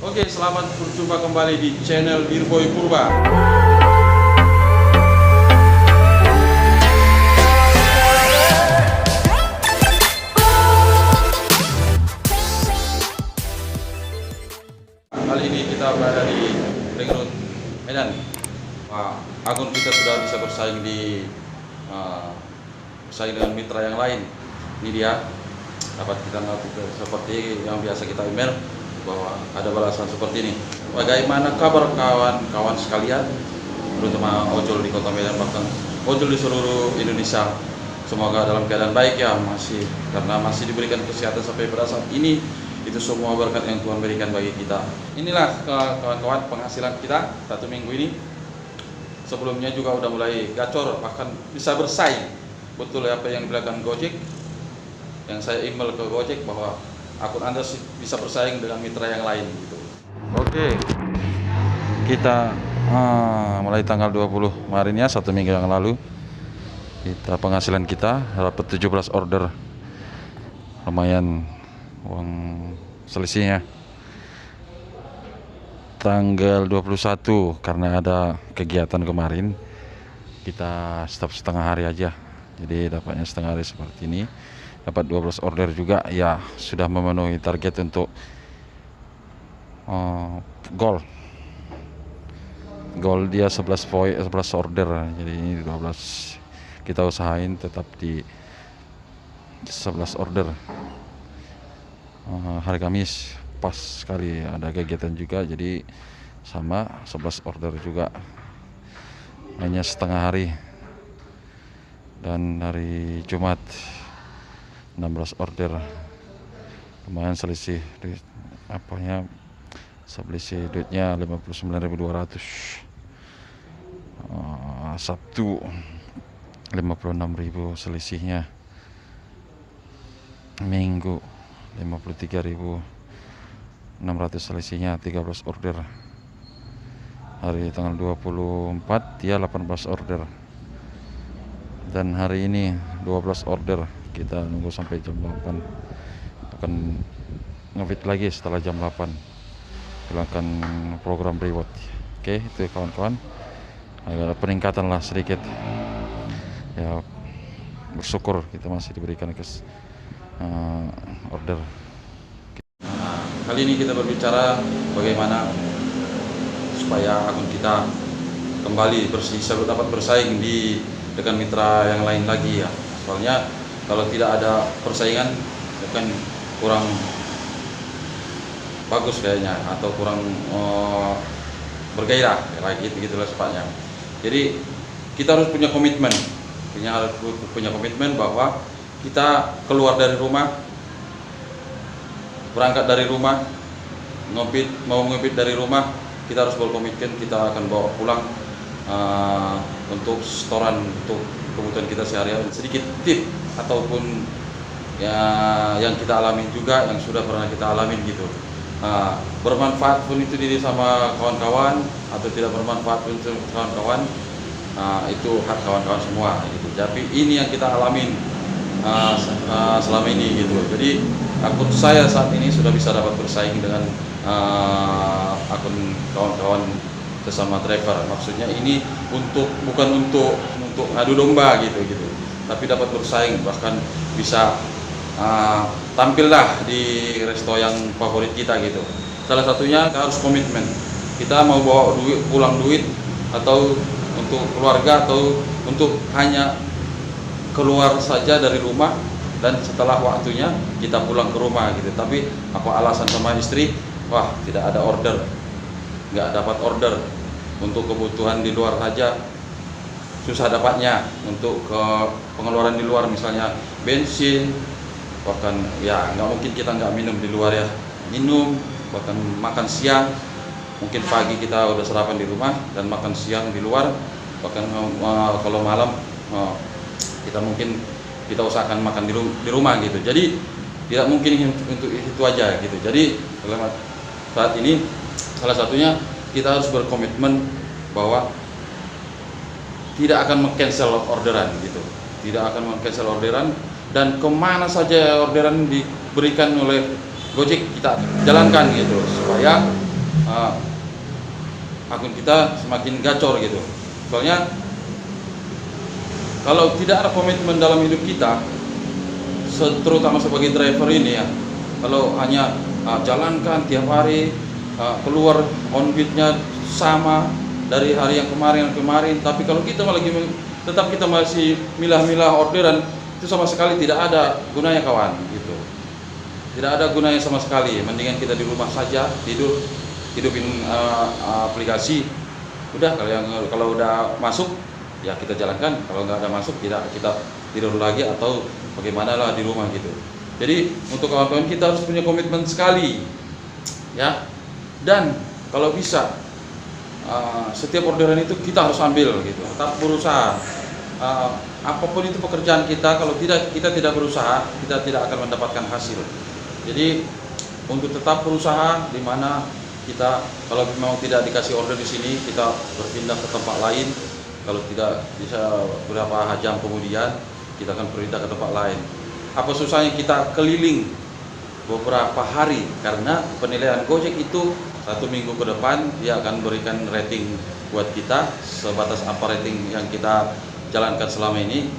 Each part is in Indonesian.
Oke, selamat berjumpa kembali di channel Birboy Purba. Kali ini kita berada di Ring Road Medan. Akun kita sudah bisa bersaing bersaing dengan mitra yang lain. Ini dia, dapat kita seperti yang biasa kita email bahwa ada balasan seperti ini. Bagaimana kabar kawan-kawan sekalian, terutama ojol di Kota Medan, bahkan ojol di seluruh Indonesia. Semoga dalam keadaan baik ya, karena masih diberikan kesehatan sampai pada saat ini. Itu semua berkat yang Tuhan berikan bagi kita. Inilah kawan-kawan penghasilan kita 1 minggu ini. Sebelumnya juga udah mulai gacor, bahkan bisa bersaing. Betul apa yang dibilang Gojek, yang saya email ke Gojek bahwa akun Anda bisa bersaing dengan mitra yang lain gitu. Oke, kita mulai tanggal 20 kemarin ya, 1 minggu yang lalu, kita penghasilan kita dapat 17 order, lumayan uang selisihnya. Tanggal 21 karena ada kegiatan kemarin, kita stop setengah hari aja, jadi dapatnya setengah hari seperti ini. Dapat 12 order juga ya, sudah memenuhi target untuk goal dia 11 order, jadi ini 12 kita usahain tetap di 11 order. Hari Kamis pas sekali ada kegiatan juga, jadi sama 11 order juga, hanya setengah hari. Dan hari Jumat 16 order, lumayan selisih duit, selisih duitnya 59.200. Sabtu 56.000 selisihnya. Minggu 53.600 selisihnya, 13 order. Hari tanggal 24 dia 18 order. Dan hari ini 12 order. Kita nunggu sampai jam 8, akan nge-feed lagi setelah jam 8, silakan program reward. Oke, itu kawan-kawan, agak peningkatan lah sedikit ya, bersyukur kita masih diberikan order. Kali ini kita berbicara bagaimana supaya akun kita kembali dapat bersaing dengan mitra yang lain lagi ya. Soalnya kalau tidak ada persaingan bukan kurang bagus kayaknya, atau kurang bergairah kayak gitulah sepatnya. Jadi kita harus punya komitmen, bahwa kita keluar dari rumah, berangkat dari rumah, mau ngebit dari rumah, kita harus berkomitmen kita akan bawa pulang untuk setoran untuk kebutuhan kita sehari-hari. Sedikit tip ataupun ya yang kita alami juga, yang sudah pernah kita alamin gitu. Bermanfaat pun itu diri sama kawan-kawan, atau tidak bermanfaat pun untuk kawan-kawan, itu hak kawan-kawan semua gitu. Tapi ini yang kita alamin selama ini gitu. Jadi akun saya saat ini sudah bisa dapat bersaing dengan akun kawan-kawan sesama driver. Maksudnya ini bukan untuk adu domba gitu, tapi dapat bersaing, bahkan bisa tampillah di resto yang favorit kita gitu. Salah satunya kita harus komitmen, kita mau bawa pulang duit, atau untuk keluarga, atau untuk hanya keluar saja dari rumah dan setelah waktunya kita pulang ke rumah gitu. Tapi apa alasan sama istri, wah tidak ada order, nggak dapat order, untuk kebutuhan di luar saja susah dapatnya, untuk ke pengeluaran di luar misalnya bensin, bahkan ya nggak mungkin kita nggak minum di luar ya, minum, bahkan makan siang, mungkin pagi kita udah sarapan di rumah dan makan siang di luar, bahkan kalau malam kita usahakan makan di rumah gitu. Jadi tidak mungkin untuk itu aja gitu. Jadi saat ini salah satunya kita harus berkomitmen bahwa tidak akan meng-cancel orderan gitu, dan kemana saja orderan diberikan oleh Gojek kita jalankan gitu, supaya akun kita semakin gacor gitu. Soalnya kalau tidak ada komitmen dalam hidup kita, terutama sebagai driver ini ya, kalau hanya jalankan tiap hari, keluar on beat-nya sama dari hari yang kemarin, tapi kalau kita tetap kita masih milah-milah orderan, itu sama sekali tidak ada gunanya kawan gitu. Tidak ada gunanya sama sekali. Mendingan kita di rumah saja, hidupin aplikasi. Udah, kalau udah masuk ya kita jalankan, kalau nggak ada masuk kita tidur lagi atau bagaimana lah di rumah gitu. Jadi untuk kawan-kawan kita harus punya komitmen sekali ya, dan kalau bisa setiap orderan itu kita harus ambil gitu, tetap berusaha. Apapun itu pekerjaan kita, kalau kita tidak berusaha, kita tidak akan mendapatkan hasil. Jadi untuk tetap berusaha, di mana kita kalau memang tidak dikasih order di sini, kita berpindah ke tempat lain. Kalau tidak bisa beberapa jam kemudian, kita akan pindah ke tempat lain. Apa susahnya kita keliling beberapa hari, karena penilaian Gojek itu 1 minggu ke depan dia akan berikan rating buat kita, sebatas apa rating yang kita jalankan selama ini,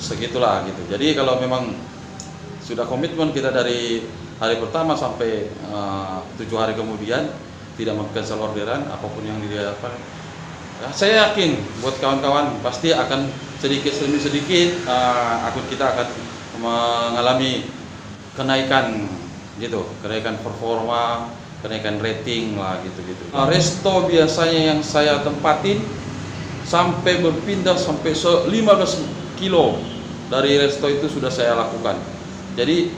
segitulah gitu. Jadi kalau memang sudah komitmen kita dari hari pertama sampai 7 hari kemudian tidak meng-cancel orderan apapun yang didapatkan, saya yakin buat kawan-kawan pasti akan sedikit demi sedikit akun kita akan mengalami kenaikan gitu, kenaikan performa, kenaikan rating lah gitu-gitu. Resto biasanya yang saya tempatin sampai berpindah sampai 15 kilo dari resto itu sudah saya lakukan. Jadi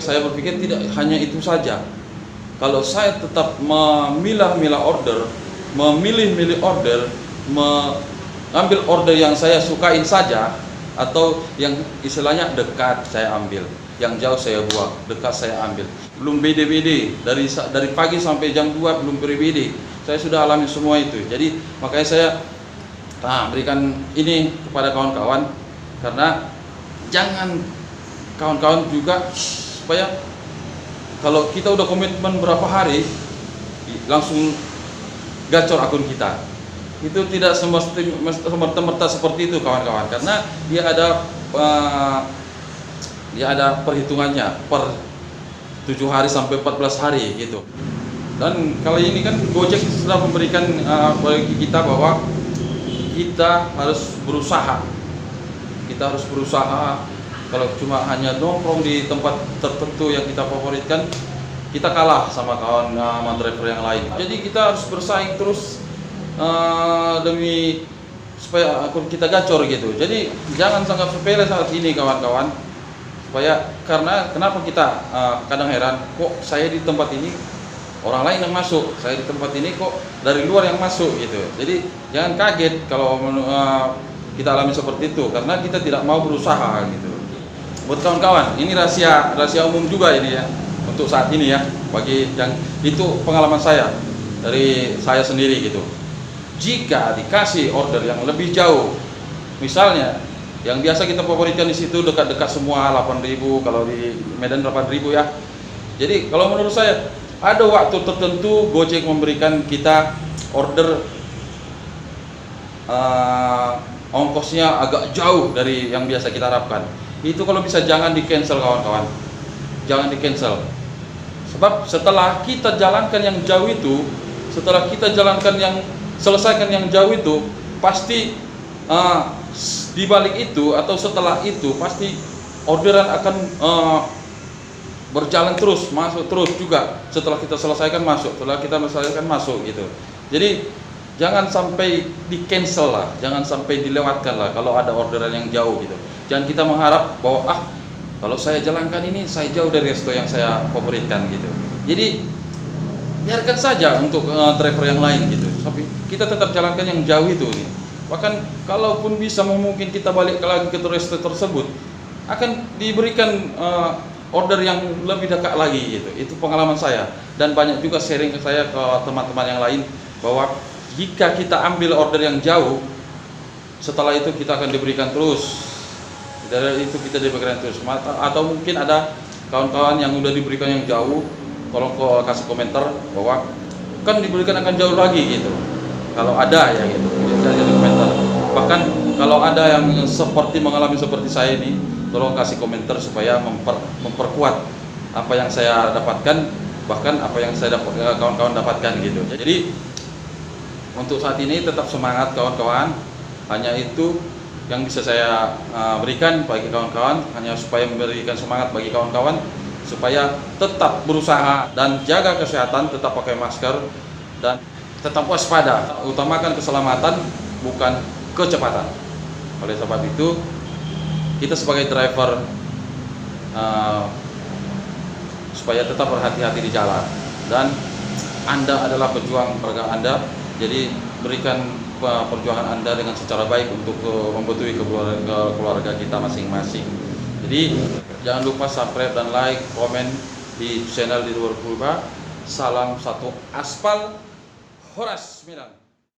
saya berpikir tidak hanya itu saja. Kalau saya tetap memilah-milah order, memilih-milih order, mengambil order yang saya sukain saja, atau yang istilahnya dekat saya ambil, yang jauh saya buang, dekat saya ambil. Belum BD-BD, dari pagi sampai jam 2 belum BD. Saya sudah alami semua itu. Jadi makanya saya berikan ini kepada kawan-kawan, karena jangan kawan-kawan juga supaya kalau kita udah komitmen berapa hari langsung gacor akun kita. Itu tidak semerta-merta seperti itu kawan-kawan, karena dia ada perhitungannya per 7 hari sampai 14 hari gitu. Dan kali ini kan Gojek sudah memberikan bagi kita bahwa kita harus berusaha. Kita harus berusaha. Kalau cuma hanya nongkrong di tempat tertentu yang kita favoritkan, kita kalah sama kawan driver yang lain. Jadi kita harus bersaing terus demi supaya akun kita gacor gitu. Jadi jangan sangat sepele saat ini kawan-kawan. Karena kenapa kita kadang heran, kok saya di tempat ini orang lain yang masuk, saya di tempat ini kok dari luar yang masuk gitu. Jadi jangan kaget kalau kita alami seperti itu, karena kita tidak mau berusaha gitu. Buat kawan-kawan, ini rahasia umum juga ini ya, untuk saat ini ya, bagi yang itu pengalaman saya dari saya sendiri gitu. Jika dikasih order yang lebih jauh, misalnya yang biasa kita favoritkan di situ dekat-dekat semua 8.000, kalau di Medan 8.000 ya. Jadi kalau menurut saya ada waktu tertentu Gojek memberikan kita order ongkosnya agak jauh dari yang biasa kita harapkan. Itu kalau bisa jangan di cancel kawan-kawan, jangan di cancel. Sebab setelah kita jalankan yang jauh itu, setelah kita selesaikan yang jauh itu, pasti di balik itu atau setelah itu pasti orderan akan berjalan terus, masuk terus juga. Setelah kita selesaikan masuk, gitu. Jadi jangan sampai di cancel lah, jangan sampai dilewatkan lah kalau ada orderan yang jauh gitu. Jangan kita mengharap bahwa kalau saya jalankan ini saya jauh dari resto yang saya favoritkan gitu. Jadi biarkan saja untuk driver yang lain gitu. Tapi kita tetap jalankan yang jauh itu nih. Bahkan kalaupun bisa mungkin kita balik lagi ke resto tersebut, akan diberikan order yang lebih dekat lagi gitu. Itu pengalaman saya, dan banyak juga sharing ke saya ke teman-teman yang lain bahwa jika kita ambil order yang jauh, setelah itu kita akan diberikan terus. Dari itu kita diberikan terus. Atau mungkin ada kawan-kawan yang udah diberikan yang jauh, tolong kau kasih komentar bahwa kan diberikan akan jauh lagi gitu. Kalau ada ya gitu, bisa jadi komentar. Bahkan kalau ada yang seperti mengalami seperti saya ini, tolong kasih komentar supaya memperkuat apa yang saya dapatkan, bahkan apa yang saya kawan-kawan dapatkan gitu. Jadi untuk saat ini tetap semangat kawan-kawan. Hanya itu yang bisa saya berikan bagi kawan-kawan, hanya supaya memberikan semangat bagi kawan-kawan supaya tetap berusaha dan jaga kesehatan, tetap pakai masker dan tetap waspada, utamakan keselamatan bukan kecepatan. Oleh sebab itu kita sebagai driver supaya tetap berhati-hati di jalan, dan Anda adalah pejuang keluarga Anda, jadi berikan perjuangan Anda dengan secara baik untuk membantu keluarga kita masing-masing. Jadi jangan lupa subscribe dan like, komen di channel di luar Purba. Salam satu aspal, Horas Milan.